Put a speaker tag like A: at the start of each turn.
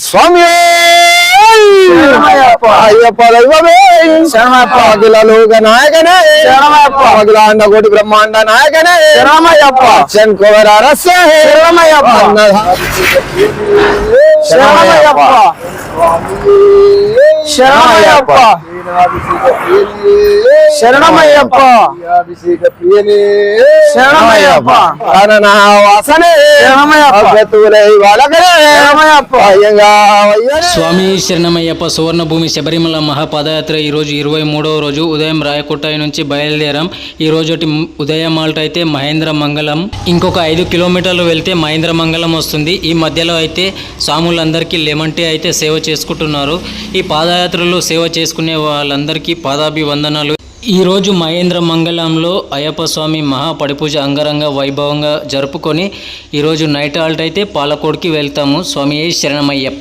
A: స్వామి అయ్యప్ప దైవమే అఖిల లోక నాయకనే అఖిలాండ కోటి బ్రహ్మాండ నాయకనే శంకర రస శరణమయ్యప్ప శరణమయ్యప్ప శరణమయ్యప్ప శరణమయ్యప్ప వాసనే
B: స్వామి శరణమయ్యప్ప సువర్ణభూమి శబరిమల మహాపాదయాత్ర ఈరోజు 23వ రోజు ఉదయం రాయకోట నుంచి బయలుదేరాం. ఈ రోజు ఉదయం మాట అయితే మహేంద్ర మంగళం, ఇంకొక 5 కిలోమీటర్లు వెళ్తే మహేంద్ర మంగళం వస్తుంది. ఈ మధ్యలో అయితే స్వాములందరికీ లెమన్ టీ అయితే సేవ చేసుకుంటున్నారు. ఈ పాదయాత్రలో సేవ చేసుకునే వాళ్ళందరికీ పాదాభివందనాలు. ఈరోజు మహేంద్ర మంగళంలో అయ్యప్ప స్వామి మహాపడిపూజ అంగరంగ వైభవంగా జరుపుకొని ఈరోజు నైట్ హాల్ట్ అయితే పాలకోడ్కి వెళ్తాము. స్వామి శరణమయ్యప్ప.